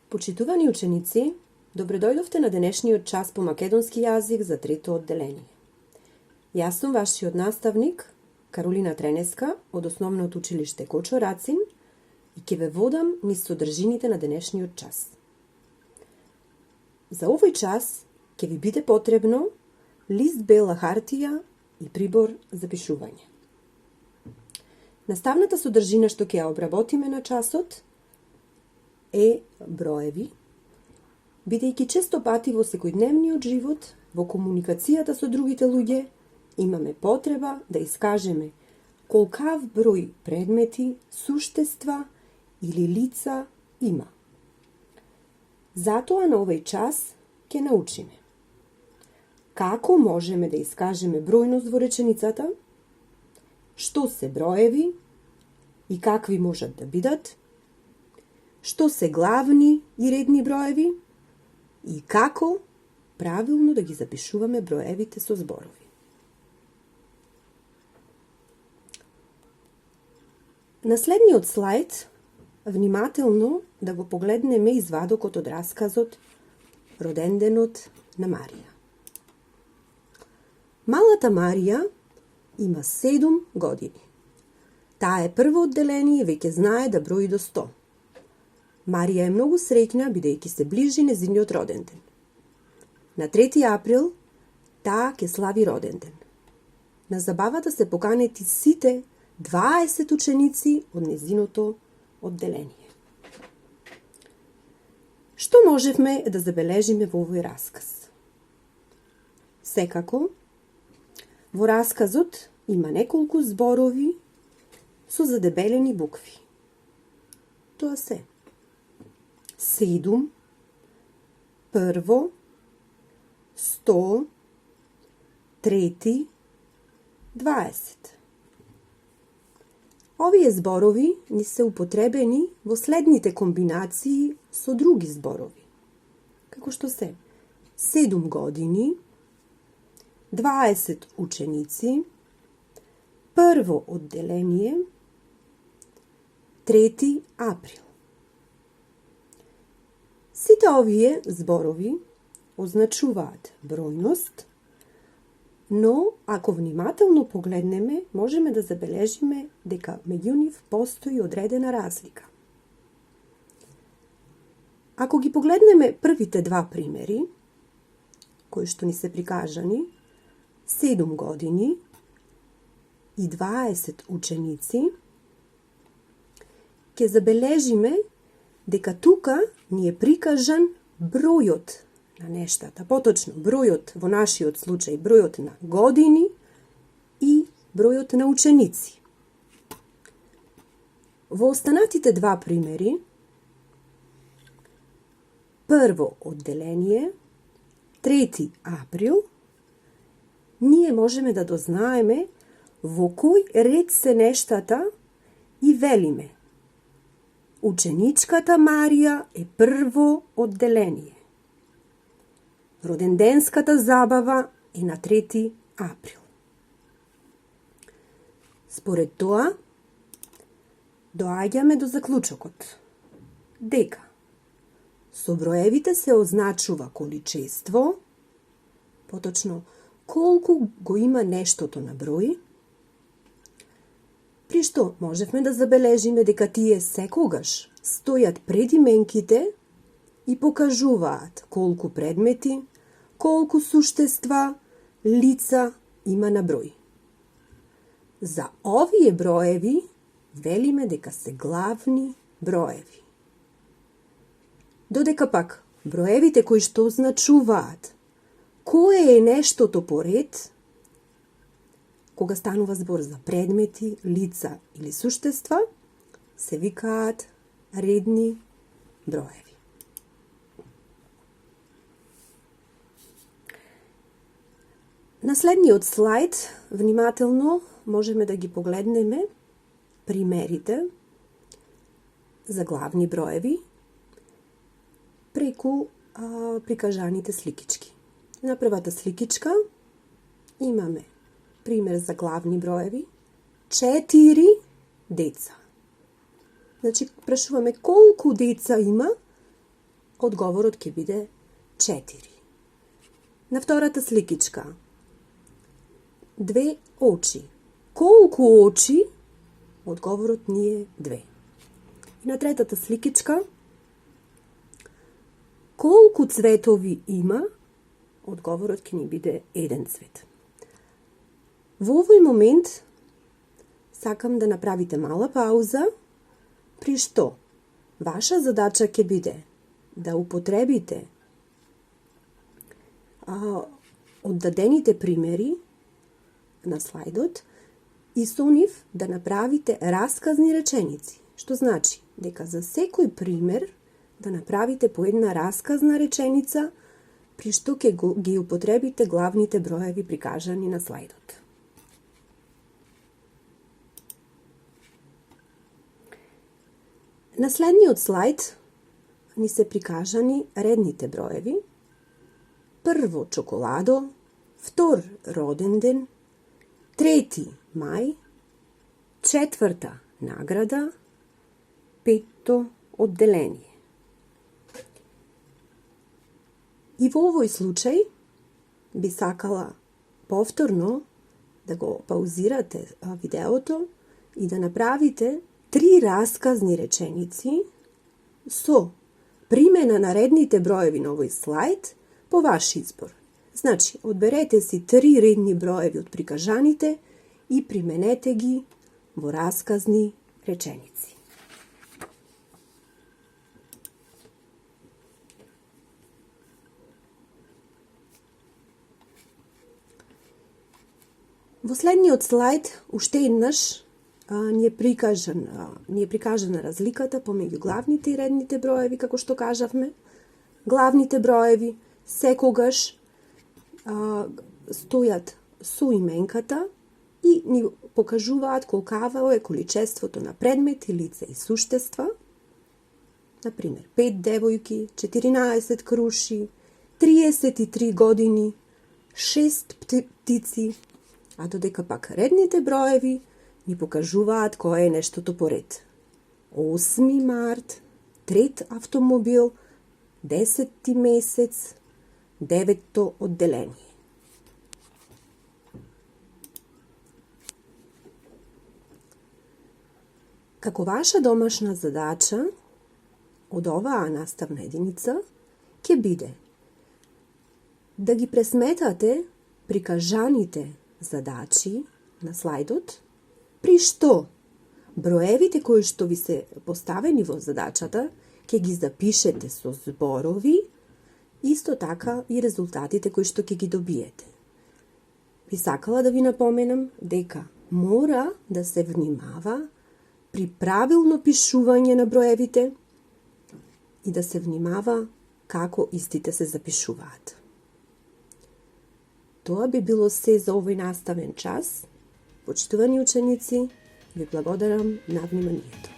Почитувани ученици, добредојдовте на денешниот час по македонски јазик за трето одделение. Јас сум вашиот наставник, Каролина Тренеска, од Основното училиште Кочо Рацин и ќе ве водам низ содржините на денешниот час. За овој час ќе ви биде потребно лист бела хартија и прибор за пишување. Наставната содржина што ќе ја обработиме на часот е броеви, бидејќи често пати во секојдневниот живот, во комуникацијата со другите луѓе, имаме потреба да искажеме колкав број предмети, суштества или лица има. Затоа на овој час ќе научиме како можеме да искажеме бројност во реченицата, што се броеви и какви можат да бидат, што се главни и редни броеви и како правилно да ги запишуваме броевите со зборови. На следниот слајд внимателно да го погледнеме извадокот од расказот Роденденот на Марија. Малата Марија има 7 години. Таа е прво одделение и веќе знае да брои до 100. Марија е многу среќна, бидејќи се ближи незиниот роден ден. На 3 април таа ќе слави роден ден. На забавата се поканети сите 20 ученици од незиното одделение. Што можевме да забележиме во овој расказ? Секако, во расказот има неколку зборови со задебелени букви. Тоа се 7, прво, 100, 3, 20. Овие зборови ни се употребени во следните комбинации со други зборови, како што се 7 години, 20 ученици, прво одделение, 3 април. Сите овие зборови означуваат бројност, но ако внимателно погледнеме, можеме да забележиме дека меѓу нив постои одредена разлика. Ако ги погледнеме првите два примери, кои што ни се прикажани, 7 години и 20 ученици, ќе забележиме дека тука ни е прикажан бројот на нештата, поточно бројот во нашиот случај, бројот на години и бројот на ученици. Во останатите два примери, прво одделение, 3 април, ние можеме да дознаеме во кој ред се нештата и велиме: ученичката Марија е прво одделение. Роденденската забава е на 3 април. Според тоа, доаѓаме до заклучокот дека со броевите се означува количество, поточно колку го има нештото на број, при што можевме да забележиме дека тие секогаш стојат пред именките и покажуваат колку предмети, колку суштества, лица има на број. За овие броеви велиме дека се главни броеви. Додека пак броевите кои што означуваат кое е нештото по ред, кога станува збор за предмети, лица или суштества, се викаат редни броеви. На следниот слајд внимателно можеме да ги погледнеме примерите за главни броеви преку прикажаните сликички. На првата сликичка имаме пример за главни броеви, 4 деца. Значи, прашуваме колку деца има одговорот ќе биде 4. На втората сликичка. 2 очи. Колку очи? Одговорот ни е 2. И на третата сликичка. Колку цветови има? Одговорот ќе ни биде 1 цвет. Во овој момент сакам да направите мала пауза, при што ваша задача ќе биде да употребите оддадените примери на слайдот и со нив да направите расказни реченици. Што значи дека за секој пример да направите по една расказна реченица при што ќе ги употребите главните броеви прикажани на слайдот. На следниот слайд ни се прикажани редните броеви. Прво чоколадо, втор роден ден, трети мај, четврта награда, петто одделение. И во овој случај би сакала повторно да го паузирате видеото и да направите 3 расказни реченици со примена на редните броеви на овој слайд по ваш избор. Значи, одберете си 3 редни броеви од прикажаните и применете ги во расказни реченици. Во следниот слайд уште еднаш ни е прикажана разликата помеѓу главните и редните броеви, како што кажавме. Главните броеви секогаш стојат со именката и ни покажуваат колкаво е количеството на предмети, лица и суштества. Например, 5 девојки, 14 круши, 33 години, 6 птици, а додека пак редните броеви ни покажуваат кое е нештото поред. 8 март, трет автомобил, 10 месец, 9-то одделение. Како ваша домашна задача од оваа наставна единица ќе биде да ги пресметате прикажаните задачи на слайдот, при што броевите кои што ви се поставени во задачата ќе ги запишете со зборови, исто така и резултатите кои што ќе ги добиете. Би сакала да ви напоменам дека мора да се внимава при правилно пишување на броевите и да се внимава како истите се запишуваат. Тоа би било се за овој наставен час. Почитувани ученици, ви благодарам на вниманието.